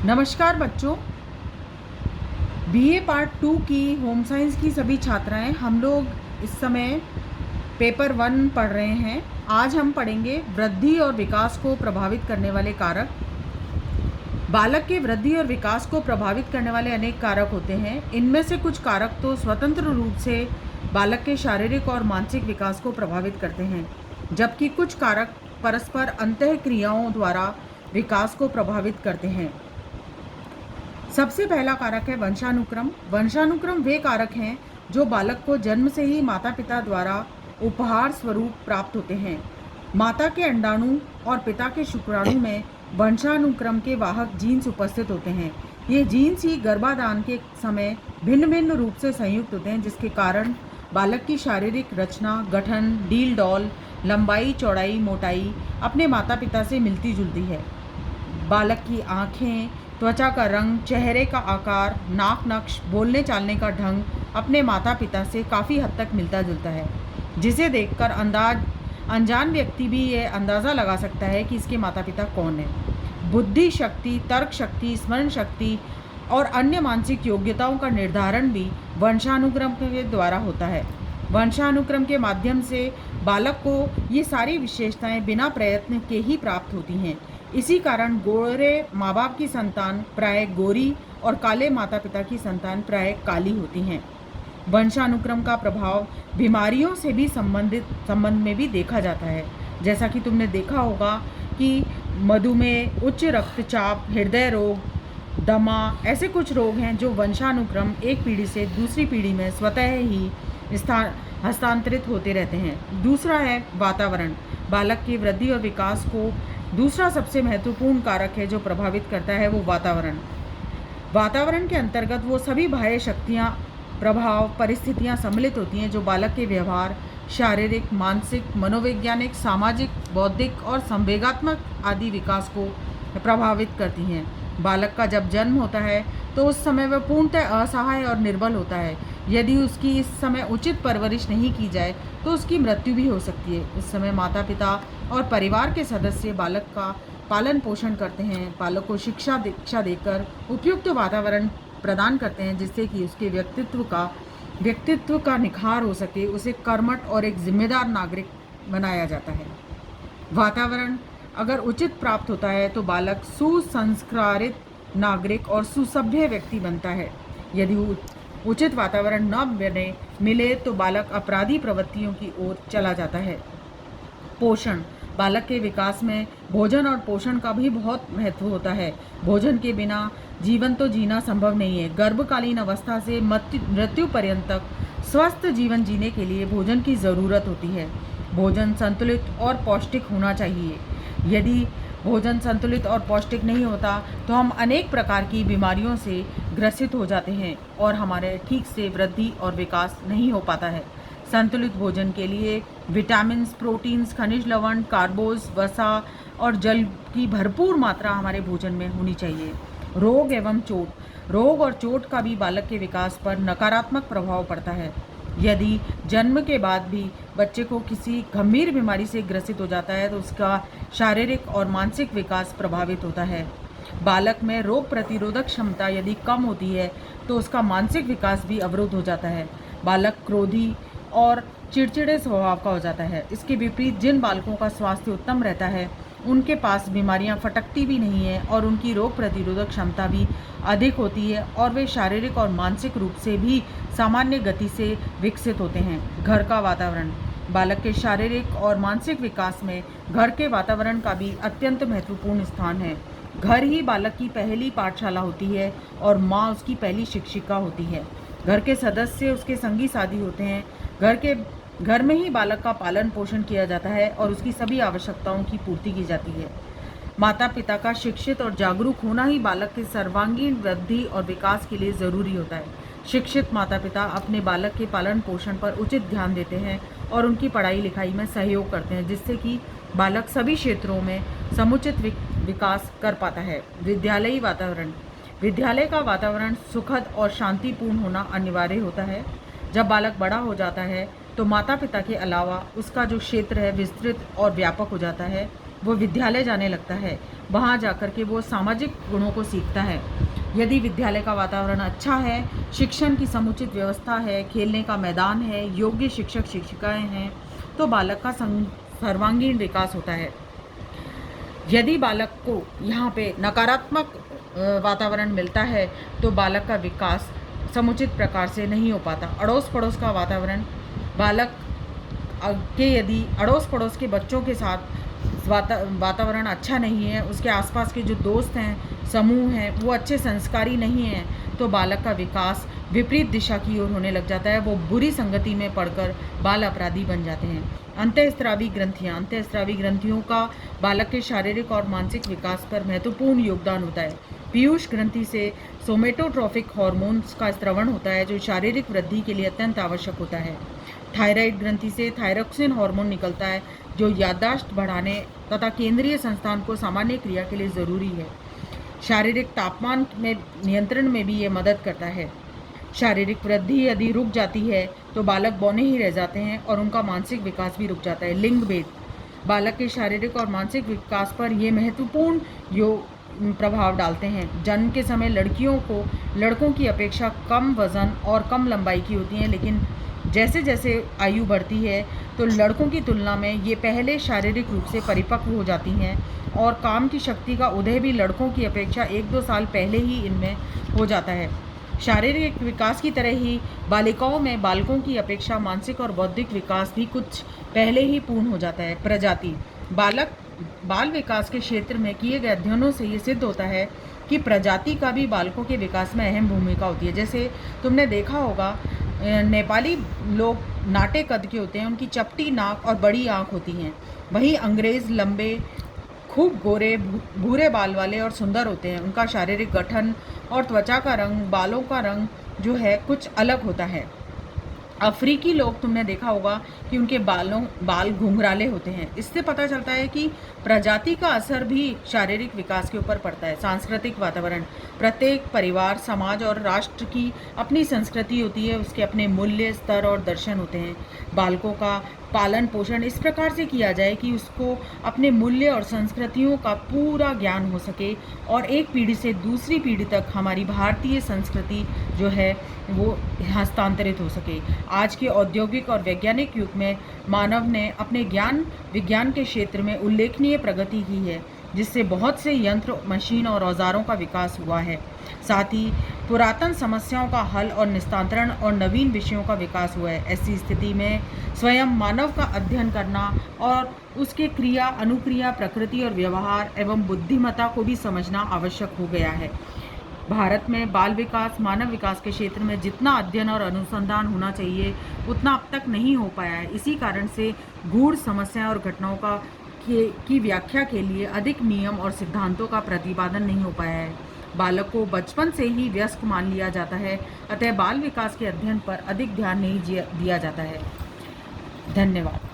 नमस्कार बच्चों, BA part 2 की होम साइंस की सभी छात्राएं, हम लोग इस समय पेपर 1 पढ़ रहे हैं। आज हम पढ़ेंगे वृद्धि और विकास को प्रभावित करने वाले कारक। बालक के वृद्धि और विकास को प्रभावित करने वाले अनेक कारक होते हैं। इनमें से कुछ कारक तो स्वतंत्र रूप से बालक के शारीरिक और मानसिक विकास को प्रभावित करते हैं, जबकि कुछ कारक परस्पर अंतःक्रियाओं द्वारा विकास को प्रभावित करते हैं। सबसे पहला कारक है वंशानुक्रम। वंशानुक्रम वे कारक हैं जो बालक को जन्म से ही माता पिता द्वारा उपहार स्वरूप प्राप्त होते हैं। माता के अंडाणु और पिता के शुक्राणु में वंशानुक्रम के वाहक जीन्स उपस्थित होते हैं। ये जीन्स ही गर्भाधान के समय भिन्न भिन्न रूप से संयुक्त होते हैं, जिसके कारण बालक की शारीरिक रचना, गठन, डील डौल, लंबाई, चौड़ाई, मोटाई अपने माता पिता से मिलती जुलती है। बालक की आँखें, त्वचा का रंग, चेहरे का आकार, नाक नक्श, बोलने चालने का ढंग अपने माता पिता से काफ़ी हद तक मिलता जुलता है, जिसे देखकर अनजान व्यक्ति भी ये अंदाज़ा लगा सकता है कि इसके माता पिता कौन है। बुद्धि शक्ति, तर्क शक्ति, स्मरण शक्ति और अन्य मानसिक योग्यताओं का निर्धारण भी वंशानुक्रम के द्वारा होता है। वंशानुक्रम के माध्यम से बालक को ये सारी विशेषताएं बिना प्रयत्न के ही प्राप्त होती हैं। इसी कारण गोरे माँ बाप की संतान प्राय गोरी और काले माता पिता की संतान प्राय काली होती हैं। वंशानुक्रम का प्रभाव बीमारियों से भी संबंध में भी देखा जाता है। जैसा कि तुमने देखा होगा कि मधुमेह, उच्च रक्तचाप, हृदय रोग, दमा ऐसे कुछ रोग हैं जो वंशानुक्रम एक पीढ़ी से दूसरी पीढ़ी में स्वतः ही हस्तांतरित होते रहते हैं। दूसरा है वातावरण। बालक की वृद्धि और विकास को दूसरा सबसे महत्वपूर्ण कारक है जो प्रभावित करता है वो वातावरण। वातावरण के अंतर्गत वो सभी बाह्य शक्तियाँ, प्रभाव, परिस्थितियाँ सम्मिलित होती हैं जो बालक के व्यवहार, शारीरिक, मानसिक, मनोवैज्ञानिक, सामाजिक, बौद्धिक और संवेगात्मक आदि विकास को प्रभावित करती हैं। बालक का जब जन्म होता है तो उस समय वह पूर्णतः असहाय और निर्बल होता है। यदि उसकी इस समय उचित परवरिश नहीं की जाए तो उसकी मृत्यु भी हो सकती है। उस समय माता पिता और परिवार के सदस्य बालक का पालन पोषण करते हैं, बालक को शिक्षा दीक्षा देकर उपयुक्त वातावरण प्रदान करते हैं, जिससे कि उसके व्यक्तित्व का निखार हो सके, उसे कर्मठ और एक जिम्मेदार नागरिक बनाया जाता है। वातावरण अगर उचित प्राप्त होता है तो बालक सुसंस्कारित नागरिक और सुसभ्य व्यक्ति बनता है। यदि उचित वातावरण न मिले तो बालक अपराधी प्रवृत्तियों की ओर चला जाता है। पोषण। बालक के विकास में भोजन और पोषण का भी बहुत महत्व होता है। भोजन के बिना जीवन तो जीना संभव नहीं है। गर्भकालीन अवस्था से मृत्यु पर्यंत तक स्वस्थ जीवन जीने के लिए भोजन की ज़रूरत होती है। भोजन संतुलित और पौष्टिक होना चाहिए। यदि भोजन संतुलित और पौष्टिक नहीं होता तो हम अनेक प्रकार की बीमारियों से ग्रसित हो जाते हैं और हमारे ठीक से वृद्धि और विकास नहीं हो पाता है। संतुलित भोजन के लिए विटामिन्स, प्रोटीन्स, खनिज लवण, कार्बोज, वसा और जल की भरपूर मात्रा हमारे भोजन में होनी चाहिए। रोग एवं चोट। रोग और चोट का भी बालक के विकास पर नकारात्मक प्रभाव पड़ता है। यदि जन्म के बाद भी बच्चे को किसी गंभीर बीमारी से ग्रसित हो जाता है तो उसका शारीरिक और मानसिक विकास प्रभावित होता है। बालक में रोग प्रतिरोधक क्षमता यदि कम होती है तो उसका मानसिक विकास भी अवरुद्ध हो जाता है। बालक क्रोधी और चिड़चिड़े स्वभाव का हो जाता है। इसके विपरीत जिन बालकों का स्वास्थ्य उत्तम रहता है उनके पास बीमारियां फटकती भी नहीं है और उनकी रोग प्रतिरोधक क्षमता भी अधिक होती है और वे शारीरिक और मानसिक रूप से भी सामान्य गति से विकसित होते हैं। घर का वातावरण। बालक के शारीरिक और मानसिक विकास में घर के वातावरण का भी अत्यंत महत्वपूर्ण स्थान है। घर ही बालक की पहली पाठशाला होती है और माँ उसकी पहली शिक्षिका होती है। घर के सदस्य उसके संगी साथी होते हैं। घर में ही बालक का पालन पोषण किया जाता है और उसकी सभी आवश्यकताओं की पूर्ति की जाती है। माता पिता का शिक्षित और जागरूक होना ही बालक के सर्वांगीण वृद्धि और विकास के लिए ज़रूरी होता है। शिक्षित माता पिता अपने बालक के पालन पोषण पर उचित ध्यान देते हैं और उनकी पढ़ाई लिखाई में सहयोग करते हैं, जिससे कि बालक सभी क्षेत्रों में समुचित विकास कर पाता है। विद्यालयी वातावरण। विद्यालय का वातावरण सुखद और शांतिपूर्ण होना अनिवार्य होता है। जब बालक बड़ा हो जाता है तो माता पिता के अलावा उसका जो क्षेत्र है विस्तृत और व्यापक हो जाता है। वो विद्यालय जाने लगता है। वहाँ जाकर के वो सामाजिक गुणों को सीखता है। यदि विद्यालय का वातावरण अच्छा है, शिक्षण की समुचित व्यवस्था है, खेलने का मैदान है, योग्य शिक्षक शिक्षिकाएं हैं, तो बालक का सर्वांगीण विकास होता है। यदि बालक को यहाँ पे नकारात्मक वातावरण मिलता है तो बालक का विकास समुचित प्रकार से नहीं हो पाता। अड़ोस पड़ोस का वातावरण, बालक के यदि अड़ोस पड़ोस के बच्चों के साथ वातावरण अच्छा नहीं है, उसके आसपास के जो दोस्त हैं, समूह हैं, वो अच्छे संस्कारी नहीं हैं, तो बालक का विकास विपरीत दिशा की ओर होने लग जाता है। वो बुरी संगति में पड़कर बाल अपराधी बन जाते हैं। अंतःस्रावी ग्रंथियाँ, अंतःस्रावी ग्रंथियों का बालक के शारीरिक और मानसिक विकास पर महत्वपूर्ण योगदान होता है। पीयूष ग्रंथि से सोमेटोट्रोफिक हार्मोन्स का स्रवण होता है, जो शारीरिक वृद्धि के लिए अत्यंत आवश्यक होता है। थायराइड ग्रंथि से थायरोक्सिन हार्मोन निकलता है, जो याददाश्त बढ़ाने तथा केंद्रीय संस्थान को सामान्य क्रिया के लिए ज़रूरी है। शारीरिक तापमान में नियंत्रण में भी ये मदद करता है। शारीरिक वृद्धि यदि रुक जाती है तो बालक बौने ही रह जाते हैं और उनका मानसिक विकास भी रुक जाता है। लिंग भेद बालक के शारीरिक और मानसिक विकास पर ये महत्वपूर्ण प्रभाव डालते हैं। जन्म के समय लड़कियों को लड़कों की अपेक्षा कम वजन और कम लंबाई की होती हैं, लेकिन जैसे जैसे आयु बढ़ती है तो लड़कों की तुलना में ये पहले शारीरिक रूप से परिपक्व हो जाती हैं और काम की शक्ति का उदय भी लड़कों की अपेक्षा 1-2 साल पहले ही इनमें हो जाता है। शारीरिक विकास की तरह ही बालिकाओं में बालकों की अपेक्षा मानसिक और बौद्धिक विकास भी कुछ पहले ही पूर्ण हो जाता है। प्रजाति बाल विकास के क्षेत्र में किए गए अध्ययनों से ये सिद्ध होता है कि प्रजाति का भी बालकों के विकास में अहम भूमिका होती है। जैसे तुमने देखा होगा, नेपाली लोग नाटे कद के होते हैं, उनकी चपटी नाक और बड़ी आँख होती हैं। वहीं अंग्रेज़ लंबे, खूब गोरे, भूरे बाल वाले और सुंदर होते हैं। उनका शारीरिक गठन और त्वचा का रंग, बालों का रंग जो है कुछ अलग होता है। अफ्रीकी लोग तुमने देखा होगा कि उनके बाल घुंघराले होते हैं। इससे पता चलता है कि प्रजाति का असर भी शारीरिक विकास के ऊपर पड़ता है। सांस्कृतिक वातावरण, प्रत्येक परिवार, समाज और राष्ट्र की अपनी संस्कृति होती है, उसके अपने मूल्य, स्तर और दर्शन होते हैं। बालकों का पालन पोषण इस प्रकार से किया जाए कि उसको अपने मूल्य और संस्कृतियों का पूरा ज्ञान हो सके और एक पीढ़ी से दूसरी पीढ़ी तक हमारी भारतीय संस्कृति जो है वो हस्तांतरित हो सके। आज के औद्योगिक और वैज्ञानिक युग में मानव ने अपने विज्ञान के क्षेत्र में उल्लेखनीय प्रगति की है, जिससे बहुत से यंत्र, मशीन और औजारों का विकास हुआ है। साथ ही पुरातन समस्याओं का हल और निस्तारण और नवीन विषयों का विकास हुआ है। ऐसी स्थिति में स्वयं मानव का अध्ययन करना और उसके क्रिया, अनुक्रिया, प्रकृति और व्यवहार एवं बुद्धिमत्ता को भी समझना आवश्यक हो गया है। भारत में बाल विकास, मानव विकास के क्षेत्र में जितना अध्ययन और अनुसंधान होना चाहिए उतना अब तक नहीं हो पाया है। इसी कारण से गूढ़ समस्याएं और घटनाओं की व्याख्या के लिए अधिक नियम और सिद्धांतों का प्रतिपादन नहीं हो पाया है। बालक को बचपन से ही वयस्क मान लिया जाता है, अतः बाल विकास के अध्ययन पर अधिक ध्यान नहीं दिया जाता है। धन्यवाद।